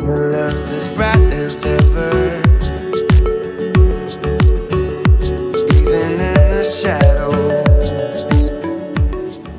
Your love is bright as ever, even in the shadows.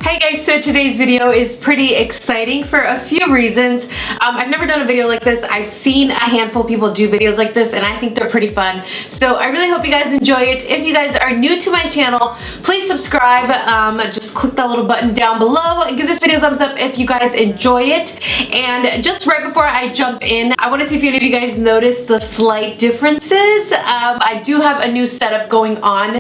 Hey guys, so today's video is pretty exciting for a few reasons. I've never done a video like this. I've seen a handful of people do videos like this and I think they're pretty fun. So I really hope you guys enjoy it. If you guys are new to my channel, please subscribe. Just click that little button down below and give this video a thumbs up if you guys enjoy it. And just right before I jump in, I want to see if any of you guys noticed the slight differences. I do have a new setup going on.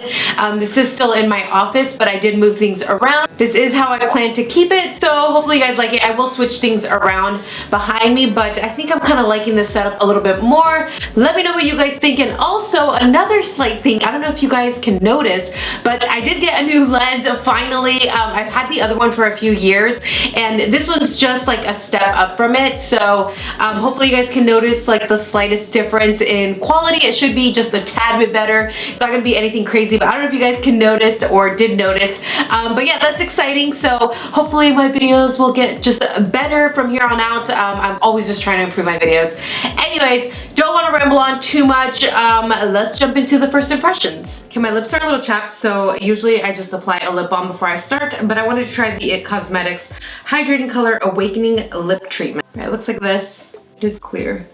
This is still in my office, but I did move things around. This is how I plan to keep it, so hopefully you guys like it. I will switch things around behind me, but I think I'm kind of liking this setup a little bit more. Let me know what you guys think. And also another slight thing, I don't know if you guys can notice, but I did get a new lens finally. I've had the other one for a few years and this one's just like a step up from it, so hopefully you guys can notice like the slightest difference in quality. It should be just a tad bit better. It's not gonna be anything crazy, but I don't know if you guys can notice or did notice, but yeah, that's exciting. So hopefully my videos will get just better from here on out. I'm always just trying to improve my videos. Anyways, don't want to ramble on too much. Let's jump into the first impressions. Okay, my lips are a little chapped, so usually I just apply a lip balm before I start, but I wanted to try the IT Cosmetics Hydrating Color Awakening Lip Treatment. It looks like this. It is clear.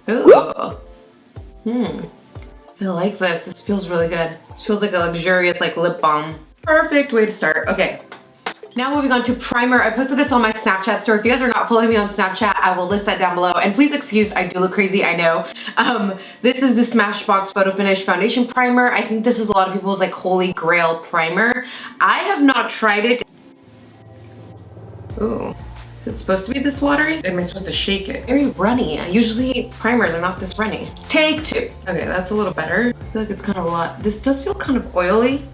Ooh. I like this. This feels really good. It feels like a luxurious like lip balm. Perfect way to start. Okay. Now moving on to primer. I posted this on my Snapchat store. If you guys are not following me on Snapchat, I will list that down below. And please excuse, I do look crazy, I know. This is the Smashbox Photo Finish Foundation Primer. I think this is a lot of people's like holy grail primer. I have not tried it. Ooh. Is it supposed to be this watery? Am I supposed to shake it? Very runny. Usually primers are not this runny. Take two. Okay, that's a little better. I feel like it's kind of a lot. This does feel kind of oily.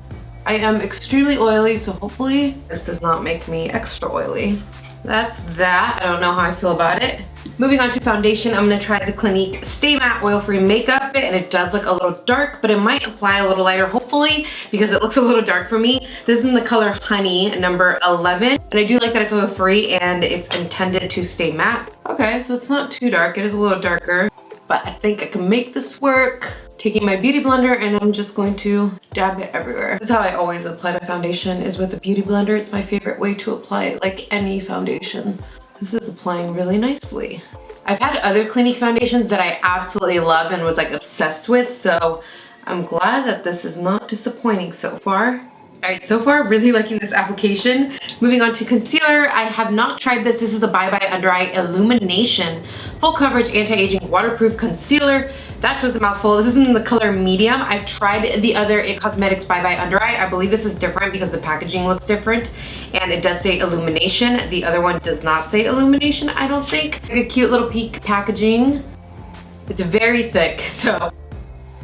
I am extremely oily, so hopefully this does not make me extra oily. That's that. I don't know how I feel about it. Moving on to foundation, I'm gonna try the Clinique Stay Matte Oil-Free Makeup, and it does look a little dark, but it might apply a little lighter, hopefully, because it looks a little dark for me. This is in the color Honey, number 11, and I do like that it's oil-free and it's intended to stay matte. Okay, so it's not too dark. It is a little darker, but I think I can make this work. Taking my beauty blender and I'm just going to dab it everywhere. This is how I always apply my foundation, is with a beauty blender. It's my favorite way to apply it, like any foundation. This is applying really nicely. I've had other Clinique foundations that I absolutely love and was like obsessed with, so I'm glad that this is not disappointing so far. Alright, so far really liking this application. Moving on to concealer, I have not tried this. This is the Bye Bye Under Eye Illumination Full Coverage Anti-Aging Waterproof Concealer. That was a mouthful. This is in the color medium. I've tried the other IT Cosmetics Bye Bye Under Eye. I believe this is different because the packaging looks different and it does say illumination. The other one does not say illumination, I don't think. Like a cute little peek packaging. It's very thick, so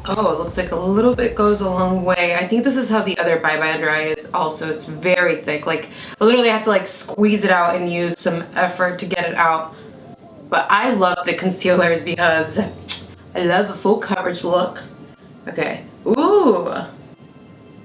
oh, it looks like a little bit goes a long way. I think this is how the other Bye Bye Under Eye is also. It's very thick. Like I literally have to like squeeze it out and use some effort to get it out. But I love the concealers because I love a full coverage look. Okay. Ooh.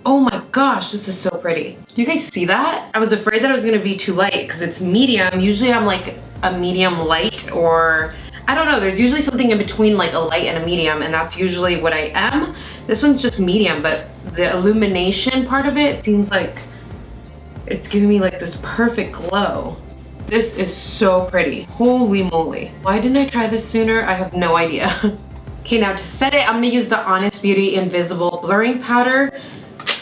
Oh my gosh, this is so pretty. Do you guys see that? I was afraid that it was gonna be too light because it's medium. Usually I'm like a medium light, or I don't know, there's usually something in between like a light and a medium, and that's usually what I am. This one's just medium, but the illumination part of it seems like it's giving me like this perfect glow. This is so pretty. Holy moly. Why didn't I try this sooner? I have no idea. Okay, now to set it, I'm gonna use the Honest Beauty Invisible Blurring Powder.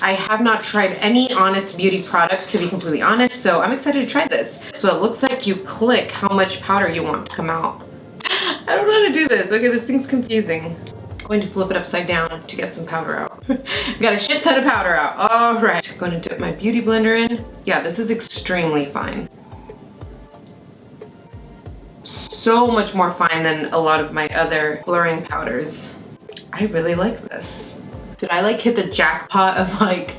I have not tried any Honest Beauty products, to be completely honest, so I'm excited to try this. So it looks like you click how much powder you want to come out. I don't know how to do this. Okay, this thing's confusing. I'm going to flip it upside down to get some powder out. I've got a shit ton of powder out. All right, I'm going to dip my beauty blender in. Yeah, this is extremely fine. So much more fine than a lot of my other blurring powders. I really like this. Did I like hit the jackpot of like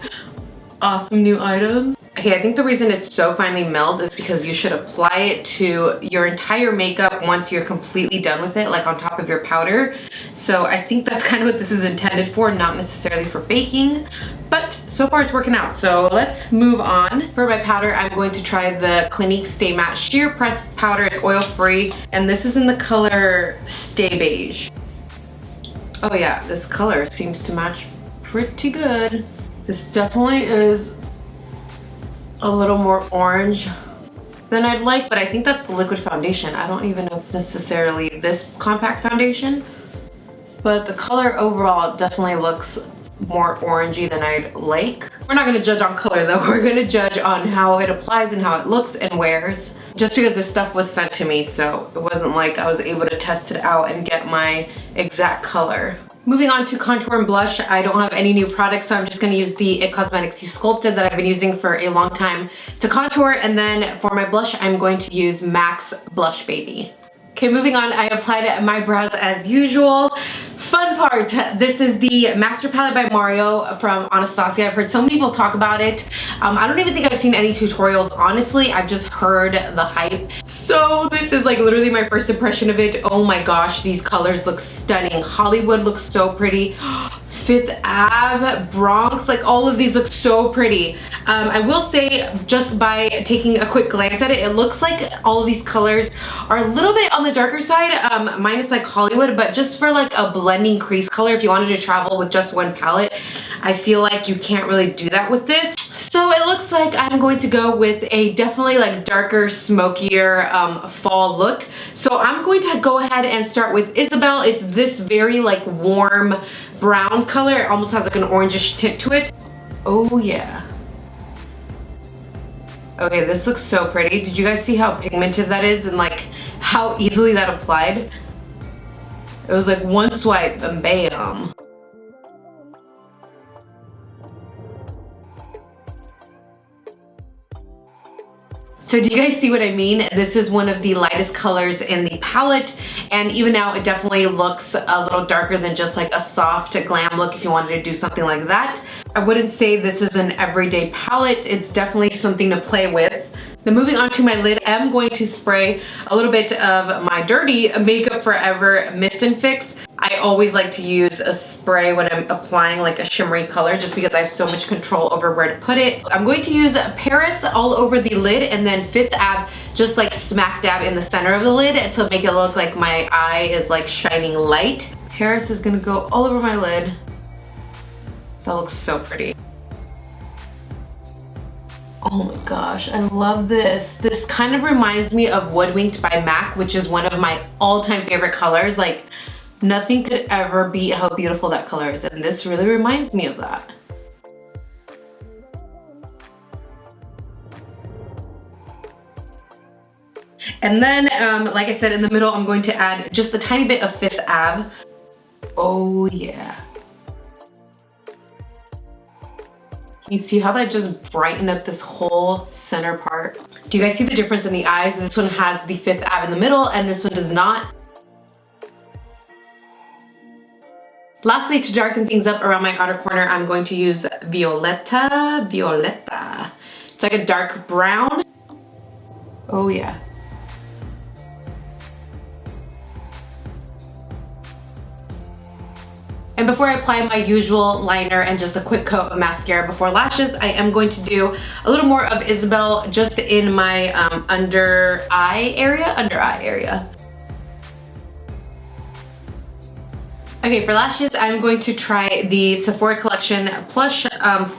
awesome new items? Okay, I think the reason it's so finely milled is because you should apply it to your entire makeup once you're completely done with it, like on top of your powder. So I think that's kind of what this is intended for, not necessarily for baking, But so far it's working out. So let's move on. For my powder, I'm going to try the Clinique Stay Matte Sheer Press Powder. It's oil free, and this is in the color Stay Beige. Oh yeah, this color seems to match pretty good. This definitely is a little more orange than I'd like, but I think that's the liquid foundation. I don't even know if necessarily this compact foundation, but the color overall definitely looks more orangey than I'd like. We're not gonna judge on color though. We're gonna judge on how it applies and how it looks and wears. Just because this stuff was sent to me, so it wasn't like I was able to test it out and get my exact color. Moving on to contour and blush, I don't have any new products, so I'm just gonna use the IT Cosmetics You Sculpted that I've been using for a long time to contour, and then for my blush, I'm going to use MAC's Blush Baby. Okay, moving on, I applied my brows as usual. Fun part, this is the Master Palette by Mario from Anastasia. I've heard so many people talk about it. I don't even think I've seen any tutorials, honestly. I've just heard the hype. So this is like literally my first impression of it. Oh my gosh, these colors look stunning. Hollywood looks so pretty. Fifth Ave, Bronx, like all of these look so pretty. I will say, just by taking a quick glance at it, it looks like all of these colors are a little bit on the darker side, minus like Hollywood, but just for like a blending crease color, if you wanted to travel with just one palette, I feel like you can't really do that with this. So it looks like I'm going to go with a definitely like darker, smokier fall look. So I'm going to go ahead and start with Isabel. It's this very like warm brown color. It almost has like an orangish tint to it. Oh yeah. Okay, this looks so pretty. Did you guys see how pigmented that is and like how easily that applied? It was like one swipe and bam. So do you guys see what I mean? This is one of the lightest colors in the palette, and even now it definitely looks a little darker than just like a soft glam look if you wanted to do something like that. I wouldn't say this is an everyday palette. It's definitely something to play with. Then moving on to my lid, I'm going to spray a little bit of my dirty Makeup Forever Mist and Fix. I always like to use a spray when I'm applying like a shimmery color just because I have so much control over where to put it. I'm going to use Paris all over the lid and then Fifth Ave just like smack dab in the center of the lid to make it look like my eye is like shining light. Paris is gonna go all over my lid. That looks so pretty. Oh my gosh, I love this. This kind of reminds me of Woodwinked by MAC, which is one of my all-time favorite colors. Like, nothing could ever beat how beautiful that color is, and this really reminds me of that. And then, like I said, in the middle, I'm going to add just a tiny bit of Fifth Ave. Oh yeah. You see how that just brightened up this whole center part? Do you guys see the difference in the eyes? This one has the Fifth Ave in the middle and this one does not. Lastly, to darken things up around my outer corner, I'm going to use Violetta. It's like a dark brown. Oh yeah. And before I apply my usual liner and just a quick coat of mascara before lashes, I am going to do a little more of Isabel just in my under eye area. Okay, for lashes, I'm going to try the Sephora Collection Plush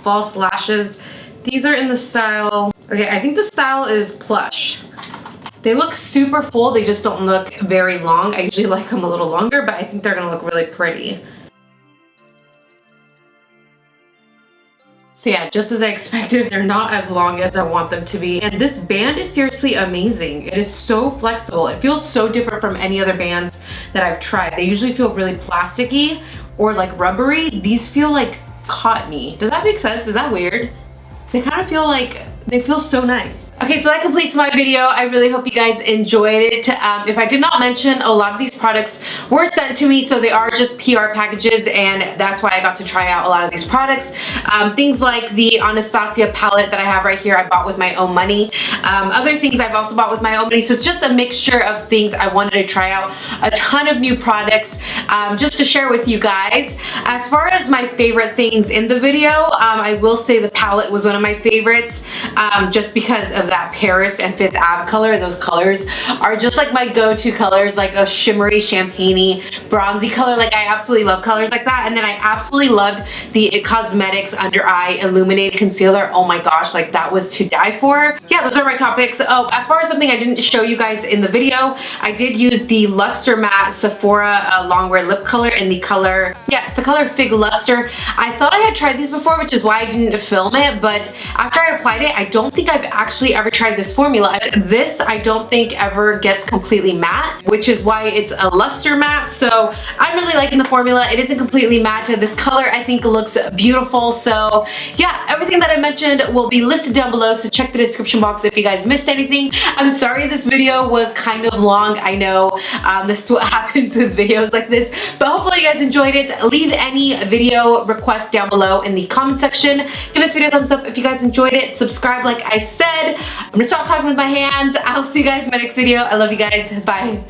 False Lashes. These are in the style, okay, I think the style is Plush. They look super full, they just don't look very long. I usually like them a little longer, but I think they're gonna look really pretty. So yeah, just as I expected, they're not as long as I want them to be. And this band is seriously amazing. It is so flexible. It feels so different from any other bands that I've tried. They usually feel really plasticky or like rubbery. These feel like cottony. Does that make sense? Is that weird? They kind of feel like, they feel so nice. Okay, so that completes my video. I really hope you guys enjoyed it. If I did not mention, a lot of these products were sent to me, so they are just PR packages, and that's why I got to try out a lot of these products. Things like the Anastasia palette that I have right here, I bought with my own money. Other things I've also bought with my own money, so it's just a mixture of things I wanted to try out. A ton of new products just to share with you guys. As far as my favorite things in the video, I will say the palette was one of my favorites, just because of that Paris and Fifth Ave color. Those colors are just like my go-to colors, like a shimmery, champagne-y, bronzy color. Like, I absolutely love colors like that. And then I absolutely loved the IT Cosmetics Under Eye Illuminated Concealer. Oh my gosh, like that was to die for. Yeah, those are my topics. Oh, as far as something I didn't show you guys in the video, I did use the Luster Matte Sephora Longwear Lip Color in the color, yeah, it's the color Fig Luster. I thought I had tried these before, which is why I didn't film it, but after I applied it, I don't think I've actually ever tried this formula. This I don't think ever gets completely matte, which is why it's a luster matte. So I'm really liking the formula. It isn't completely matte. This color I think looks beautiful. So yeah, everything that I mentioned will be listed down below, so check the description box if you guys missed anything. I'm sorry this video was kind of long. I know this is what happens with videos like this, but hopefully you guys enjoyed it. Leave any video requests down below in the comment section. Give this video a thumbs up if you guys enjoyed it. Subscribe like I said. I'm gonna stop talking with my hands. I'll see you guys in my next video. I love you guys. Bye.